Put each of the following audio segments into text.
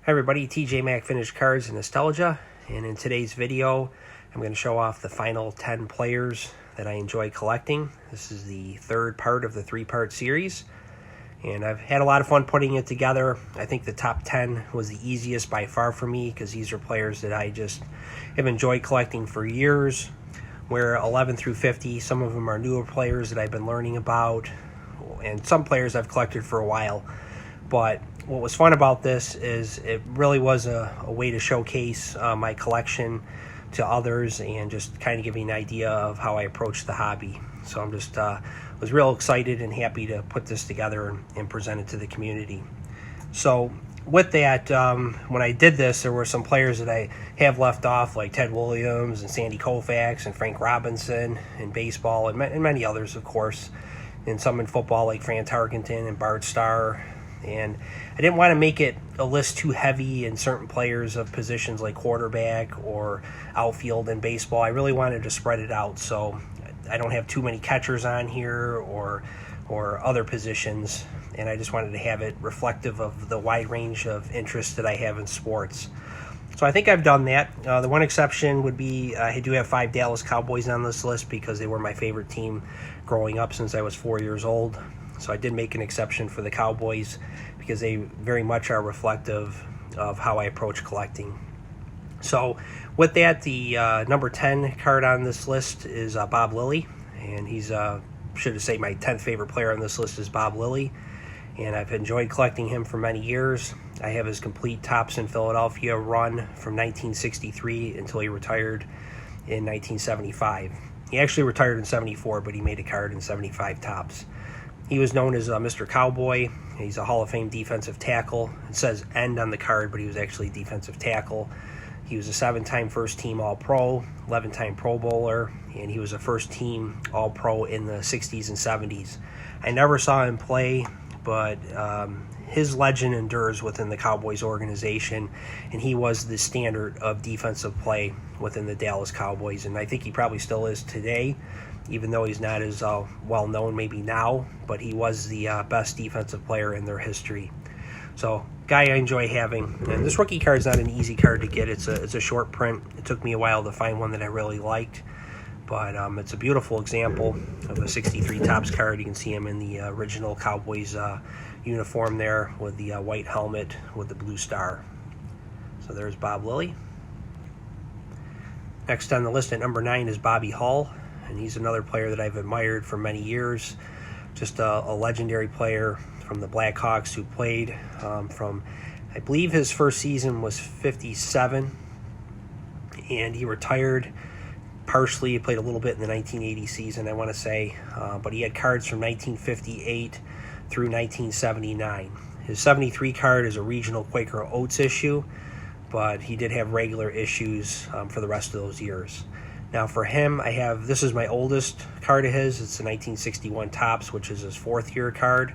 Hi everybody, TJ Mac Vintage Cards and Nostalgia, and in today's video I'm going to show off the final 10 players that I enjoy collecting. This is the third part of the three-part series, and I've had a lot of fun putting it together. I think the top 10 was the easiest by far for me because these are players that I just have enjoyed collecting for years, where 11 through 50, some of them are newer players that I've been learning about, and some players I've collected for a while. But what was fun about this is it really was a way to showcase my collection to others and just kind of give me an idea of how I approach the hobby. So I'm just was real excited and happy to put this together and present it to the community. So with that, when I did this, there were some players that I have left off, like Ted Williams and Sandy Koufax and Frank Robinson in baseball, and many others, of course, and some in football like Fran Tarkenton and Bart Starr. And I didn't want to make it a list too heavy in certain players of positions like quarterback or outfield in baseball. I really wanted to spread it out, so I don't have too many catchers on here or other positions, and I just wanted to have it reflective of the wide range of interests that I have in sports. So I think I've done that. The one exception would be I do have 5 Dallas Cowboys on this list because they were my favorite team growing up since I was 4 years old. So I did make an exception for the Cowboys because they very much are reflective of how I approach collecting. So with that, the number 10 card on this list is Bob Lilly, and he's should say my 10th favorite player on this list is Bob Lilly, and I've enjoyed collecting him for many years. I have his complete Topps in Philadelphia run from 1963 until he retired in 1975. He actually retired in 74, but he made a card in 75 Topps. He was known as Mr. Cowboy. He's a Hall of Fame defensive tackle. It says end on the card, but he was actually defensive tackle. He was a 7-time first-team All-Pro, 11-time Pro Bowler, and he was a first-team All-Pro in the 60s and 70s. I never saw him play, but his legend endures within the Cowboys organization, and he was the standard of defensive play within the Dallas Cowboys, and I think he probably still is today, even though he's not as well known maybe now, but he was the best defensive player in their history. So, guy I enjoy having. And this rookie card is not an easy card to get. It's a short print. It took me a while to find one that I really liked, but it's a beautiful example of a 63 Topps card. You can see him in the original Cowboys uniform there with the white helmet with the blue star. So there's Bob Lilly. Next on the list at number 9 is Bobby Hull, and he's another player that I've admired for many years. Just a legendary player from the Blackhawks who played from, I believe his first season was 57, and he retired partially. He played a little bit in the 1980 season, I want to say, but he had cards from 1958 through 1979. His 73 card is a regional Quaker Oats issue, but he did have regular issues for the rest of those years. Now for him, this is my oldest card of his. It's the 1961 Topps, which is his 4th year card.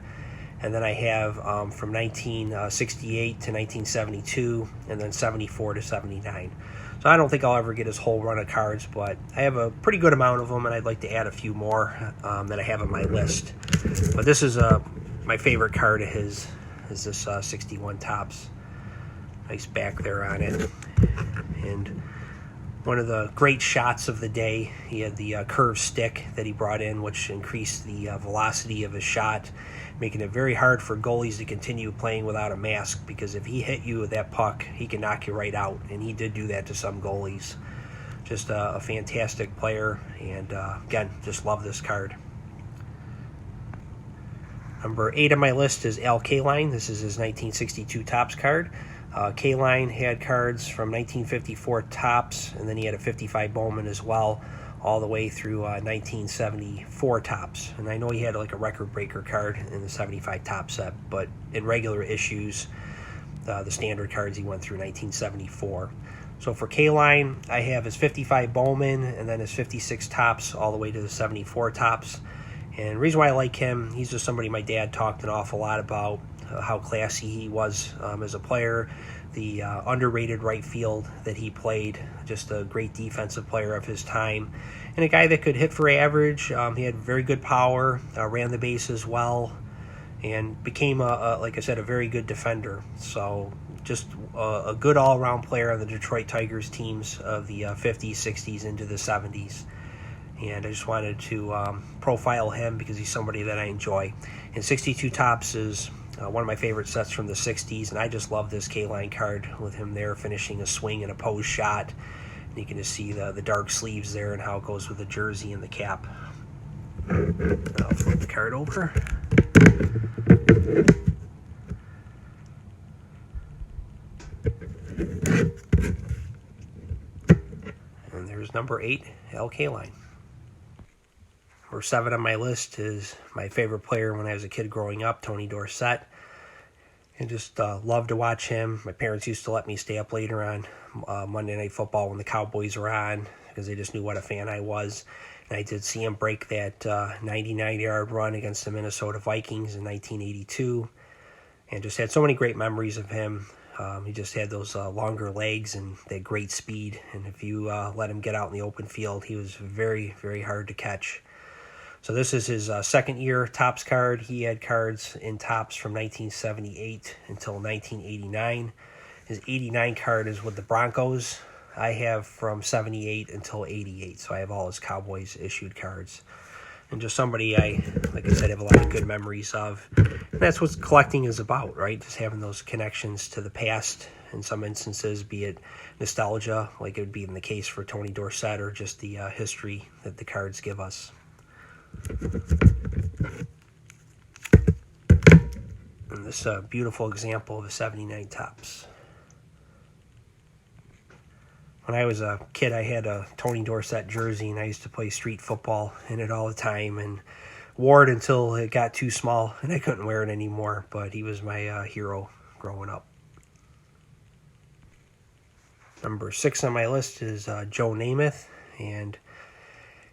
And then I have from 1968 to 1972, and then 74 to 79. So I don't think I'll ever get his whole run of cards, but I have a pretty good amount of them, and I'd like to add a few more that I have on my list. But this is my favorite card of his, is this 61 Topps. Nice back there on it. And one of the great shots of the day, he had the curved stick that he brought in, which increased the velocity of his shot, making it very hard for goalies to continue playing without a mask, because if he hit you with that puck, he can knock you right out, and he did do that to some goalies. Just a fantastic player, and again, just love this card. Number 8 on my list is Al Kaline. This is his 1962 Topps card. Kaline had cards from 1954 Topps, and then he had a 55 Bowman as well, all the way through 1974 Topps. And I know he had like a record breaker card in the 75 Topps set, but in regular issues, the standard cards, he went through 1974. So for Kaline, I have his 55 Bowman and then his 56 Topps all the way to the 74 Topps. And the reason why I like him, he's just somebody my dad talked an awful lot about, how classy he was as a player, the underrated right field that he played, just a great defensive player of his time, and a guy that could hit for average. He had very good power, ran the bases well, and became, like I said, a very good defender. So just a good all-around player on the Detroit Tigers teams of the 50s, 60s, into the 70s. And I just wanted to profile him because he's somebody that I enjoy. And 62 Topps is one of my favorite sets from the 60s, and I just love this K-line card with him there finishing a swing and a pose shot. And you can just see the dark sleeves there and how it goes with the jersey and the cap. I'll flip the card over. And there's number 8, L K-line. Number 7 on my list is my favorite player when I was a kid growing up, Tony Dorsett. And just loved to watch him. My parents used to let me stay up later on Monday Night Football when the Cowboys were on because they just knew what a fan I was. And I did see him break that 99-yard run against the Minnesota Vikings in 1982. And just had so many great memories of him. He just had those longer legs and that great speed. And if you let him get out in the open field, he was very, very hard to catch. So this is his second year Topps card. He had cards in Topps from 1978 until 1989. His 89 card is with the Broncos. I have from 78 until 88, so I have all his Cowboys issued cards. And just somebody like I said, have a lot of good memories of. And that's what collecting is about, right? Just having those connections to the past in some instances, be it nostalgia, like it would be in the case for Tony Dorsett, or just the history that the cards give us. And this beautiful example of a 79 Topps. When I was a kid, I had a Tony Dorsett jersey, and I used to play street football in it all the time, and wore it until it got too small, and I couldn't wear it anymore, but he was my hero growing up. Number 6 on my list is Joe Namath, and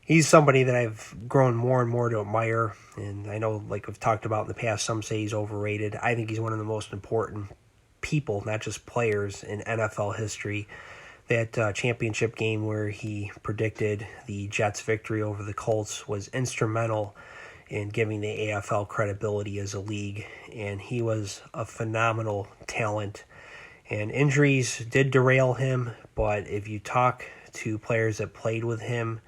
he's somebody that I've grown more and more to admire, and I know, like we've talked about in the past, some say he's overrated. I think he's one of the most important people, not just players, in NFL history. That championship game where he predicted the Jets' victory over the Colts was instrumental in giving the AFL credibility as a league, and he was a phenomenal talent. And injuries did derail him, but if you talk to players that played with him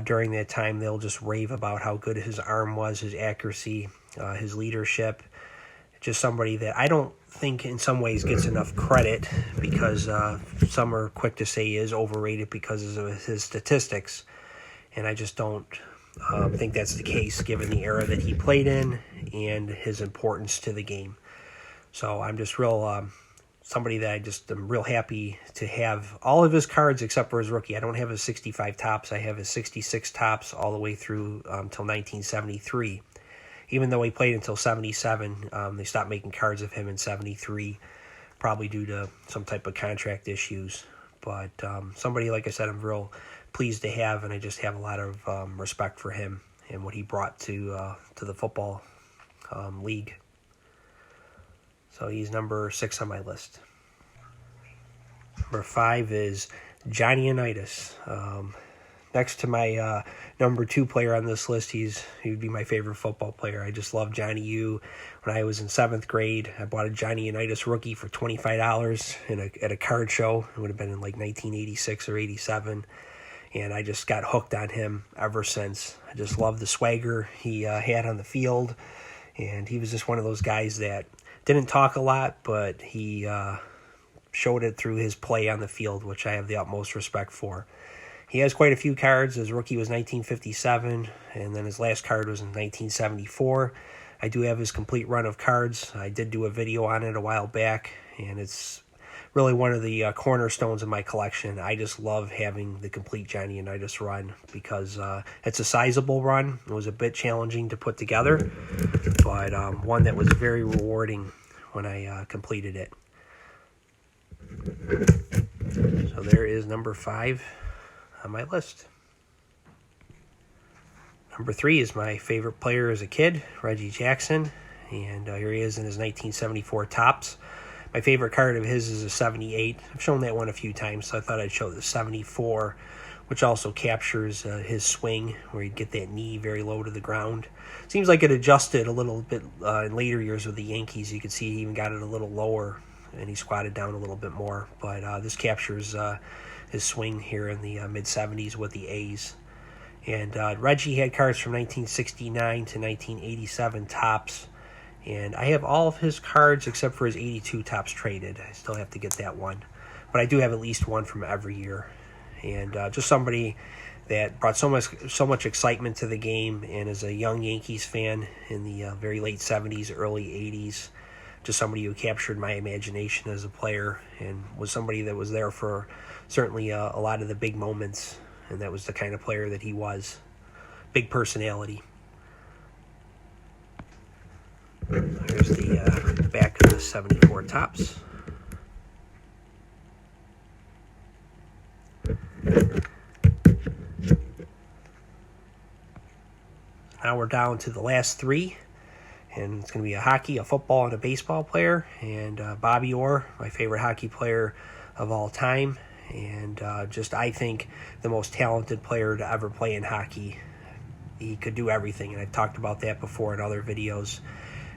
during that time, they'll just rave about how good his arm was, his accuracy, his leadership. Just somebody that I don't think in some ways gets enough credit, because some are quick to say he is overrated because of his statistics. And I just don't think that's the case given the era that he played in and his importance to the game. So I'm just somebody that I just am real happy to have all of his cards except for his rookie. I don't have his 65 Topps. I have his 66 Topps all the way through till 1973. Even though he played until 77, they stopped making cards of him in 73, probably due to some type of contract issues. But somebody, like I said, I'm real pleased to have, and I just have a lot of respect for him and what he brought to the football league. So he's number 6 on my list. Number 5 is Johnny Unitas. Next to my number 2 player on this list, he would be my favorite football player. I just love Johnny U. When I was in 7th grade, I bought a Johnny Unitas rookie for $25 at a card show. It would have been in like 1986 or 87. And I just got hooked on him ever since. I just love the swagger he had on the field. And he was just one of those guys that didn't talk a lot, but he showed it through his play on the field, which I have the utmost respect for. He has quite a few cards. His rookie was 1957, and then his last card was in 1974. I do have his complete run of cards. I did do a video on it a while back, and it's really one of the cornerstones of my collection. I just love having the complete Johnny Unitas run because it's a sizable run. It was a bit challenging to put together, but one that was very rewarding when I completed it. So there is number 5 on my list. Number 3 is my favorite player as a kid, Reggie Jackson, and here he is in his 1974 Topps. My favorite card of his is a 78. I've shown that one a few times, so I thought I'd show the 74, which also captures his swing, where he'd get that knee very low to the ground. Seems like it adjusted a little bit in later years with the Yankees. You could see he even got it a little lower and he squatted down a little bit more. But this captures his swing here in the mid-70s with the A's. And Reggie had cards from 1969 to 1987 Topps. And I have all of his cards except for his 82 Topps traded. I still have to get that one. But I do have at least one from every year. And just somebody that brought so much excitement to the game, and as a young Yankees fan in the very late 70s, early 80s, just somebody who captured my imagination as a player, and was somebody that was there for certainly a lot of the big moments, and that was the kind of player that he was. Big personality. Here's the back of the 74 Topps. Now we're down to the last three, and it's going to be a hockey, a football, and a baseball player. And Bobby Orr, my favorite hockey player of all time, and just I think the most talented player to ever play in hockey. He could do everything, and I've talked about that before in other videos.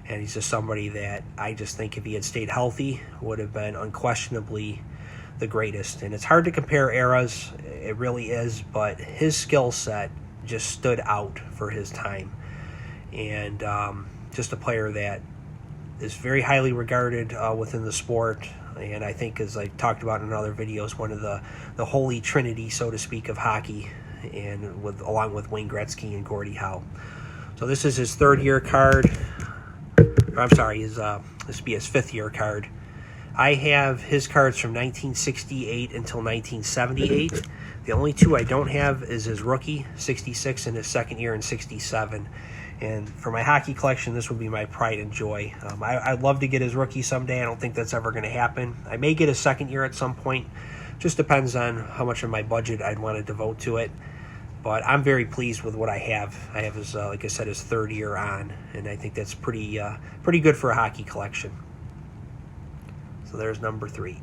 And he's just somebody that I just think if he had stayed healthy would have been unquestionably the greatest. And it's hard to compare eras, it really is, but his skill set just stood out for his time. And just a player that is very highly regarded within the sport, and I think, as I talked about in other videos, one of the holy trinity, so to speak, of hockey, and along with Wayne Gretzky and Gordie Howe. So this is his third-year card. I'm sorry, this would be his fifth-year card. I have his cards from 1968 until 1978. The only two I don't have is his rookie, 66, and his second year in 67. And for my hockey collection, this would be my pride and joy. I'd love to get his rookie someday. I don't think that's ever going to happen. I may get his second year at some point. Just depends on how much of my budget I'd want to devote to it. But I'm very pleased with what I have. I have his, like I said, his third year on, and I think that's pretty good for a hockey collection. So there's number 3.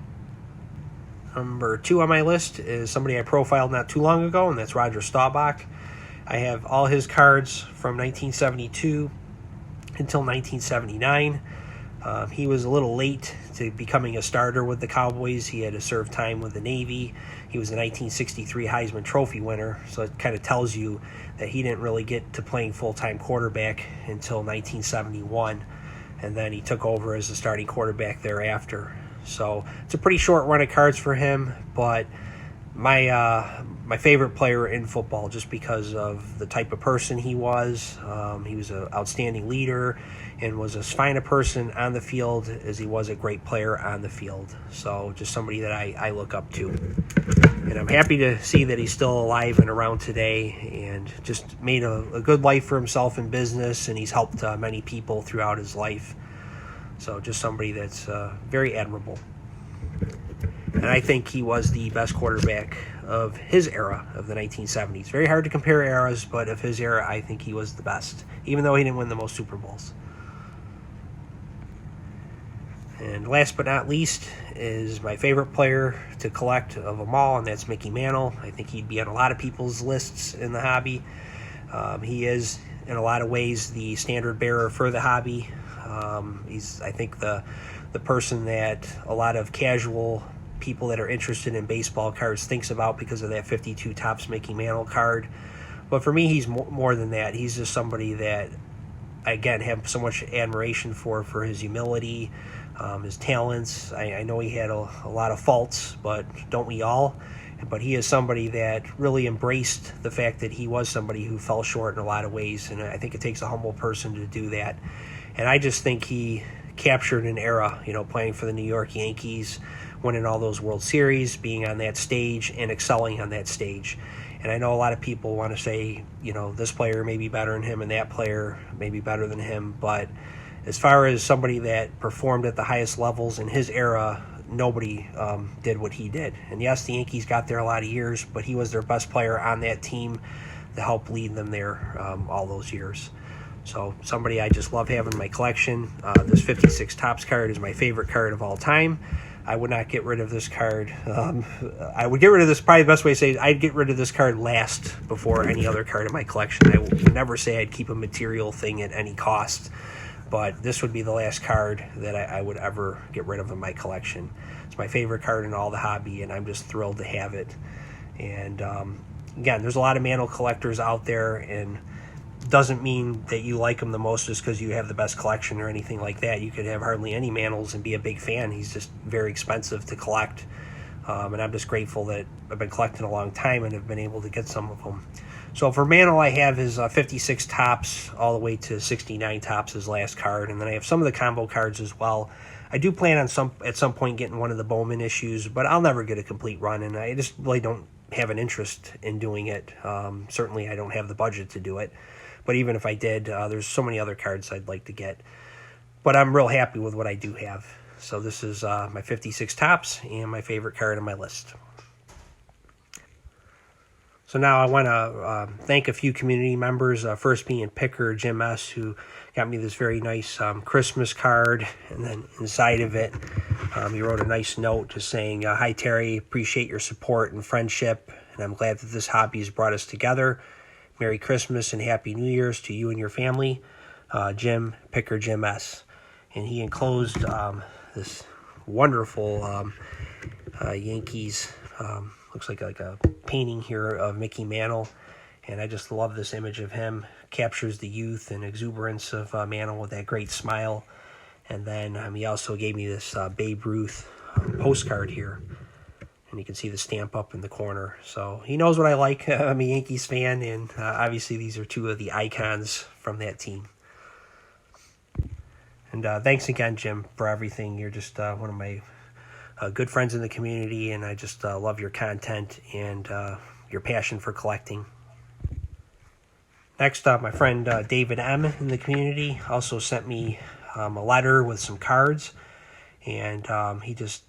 Number 2 on my list is somebody I profiled not too long ago, and that's Roger Staubach. I have all his cards from 1972 until 1979. He was a little late to becoming a starter with the Cowboys. He had to serve time with the Navy. He was the 1963 Heisman Trophy winner, so it kind of tells you that he didn't really get to playing full-time quarterback until 1971, and then he took over as the starting quarterback thereafter. So it's a pretty short run of cards for him, but my favorite player in football, just because of the type of person he was. He was an outstanding leader and was as fine a person on the field as he was a great player on the field. So just somebody that I look up to. And I'm happy to see that he's still alive and around today, and just made a good life for himself in business, and he's helped many people throughout his life. So just somebody that's very admirable. And I think he was the best quarterback of his era of the 1970s. Very hard to compare eras, but of his era, I think he was the best, even though he didn't win the most Super Bowls. And last but not least is my favorite player to collect of them all, and that's Mickey Mantle. I think he'd be on a lot of people's lists in the hobby. He is, in a lot of ways, the standard bearer for the hobby. He's, I think, the person that a lot of casual people that are interested in baseball cards thinks about because of that 52 Topps Mickey Mantle card. But for me, he's more than that. He's just somebody that I, again, have so much admiration for his humility, his talents. I know he had a lot of faults, but don't we all? But he is somebody that really embraced the fact that he was somebody who fell short in a lot of ways, and I think it takes a humble person to do that. And I just think he captured an era, playing for the New York Yankees, winning all those World Series, being on that stage and excelling on that stage. And I know a lot of people want to say, this player may be better than him and that player may be better than him. But as far as somebody that performed at the highest levels in his era, nobody did what he did. And yes, the Yankees got there a lot of years, but he was their best player on that team to help lead them there all those years. So somebody I just love having in my collection. This 56 Topps card is my favorite card of all time. I would not get rid of this card. I would get rid of this, probably the best way to say it, I'd get rid of this card last before any other card in my collection. I would never say I'd keep a material thing at any cost. but this would be the last card that I would ever get rid of in my collection. It's my favorite card in all the hobby, and I'm just thrilled to have it. And again, there's a lot of Mantle collectors out there, and doesn't mean that you like him the most just because you have the best collection or anything like that. You could have hardly any Mantles and be a big fan. He's just very expensive to collect. And I'm just grateful that I've been collecting a long time and have been able to get some of them. So for Mantle, I have his 56 tops all the way to 69 tops, his last card. And then I have some of the combo cards as well. I do plan on at some point getting one of the Bowman issues, but I'll never get a complete run, and I just really don't have an interest in doing it. Certainly I don't have the budget to do it. But even if I did, there's so many other cards I'd like to get. But I'm real happy with what I do have. So this is my 56 tops and my favorite card on my list. So now I want to thank a few community members, first being Picker Jim S., who got me this very nice Christmas card. And then inside of it, he wrote a nice note just saying, "Hi Terry, appreciate your support and friendship, and I'm glad that this hobby has brought us together. Merry Christmas and Happy New Year's to you and your family, Jim, Picker Jim S." And he enclosed this wonderful Yankees, looks like a painting here of Mickey Mantle. And I just love this image of him. Captures the youth and exuberance of Mantle with that great smile. And then he also gave me this Babe Ruth postcard here. And you can see the stamp up in the corner. So he knows what I like. I'm a Yankees fan, and obviously these are two of the icons from that team. And thanks again, Jim, for everything. You're just one of my good friends in the community, and I just love your content and your passion for collecting. Next up, my friend David M. in the community also sent me a letter with some cards, and he just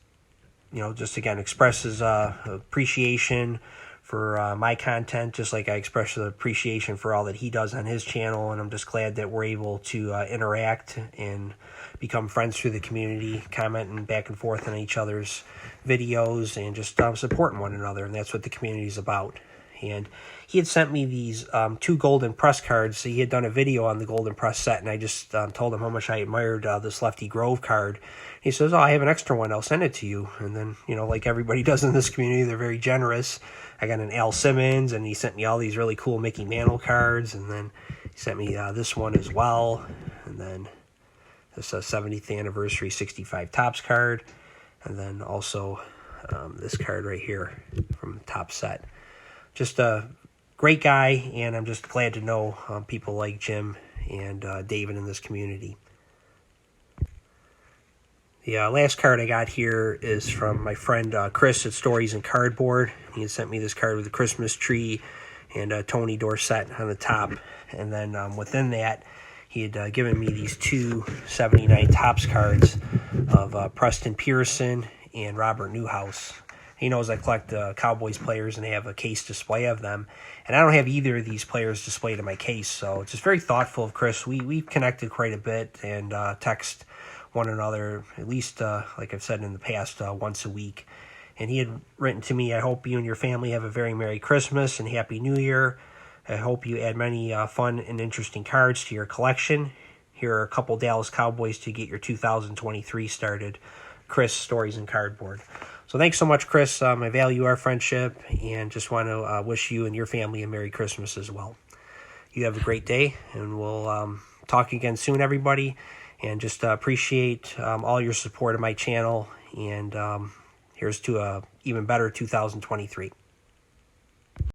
again expresses appreciation for my content, just like I express the appreciation for all that he does on his channel. And I'm just glad that we're able to interact and become friends through the community, commenting back and forth on each other's videos and just supporting one another. And that's what the community is about. And he had sent me these 2 Golden Press cards. So he had done a video on the Golden Press set, and I just told him how much I admired this Lefty Grove card. He says, "Oh, I have an extra one. I'll send it to you." And then, like everybody does in this community, they're very generous. I got an Al Simmons, and he sent me all these really cool Mickey Mantle cards. And then he sent me this one as well. And then this 70th anniversary 65 Topps card. And then also this card right here from the top set. Just a great guy, and I'm just glad to know people like Jim and David in this community. The last card I got here is from my friend Chris at Stories and Cardboard. He had sent me this card with a Christmas tree and Tony Dorsett on the top. And then within that, he had given me these 2 79 Topps cards of Preston Pearson and Robert Newhouse. He knows I collect Cowboys players and have a case display of them. And I don't have either of these players displayed in my case. So it's just very thoughtful of Chris. We've connected quite a bit and text one another, at least, like I've said in the past, once a week. And he had written to me, "I hope you and your family have a very Merry Christmas and Happy New Year. I hope you add many fun and interesting cards to your collection. Here are a couple Dallas Cowboys to get your 2023 started. Chris, Stories and Cardboard." So thanks so much, Chris. I value our friendship and just want to wish you and your family a Merry Christmas as well. You have a great day, and we'll talk again soon, everybody. And just appreciate all your support of my channel. And here's to a even better 2023.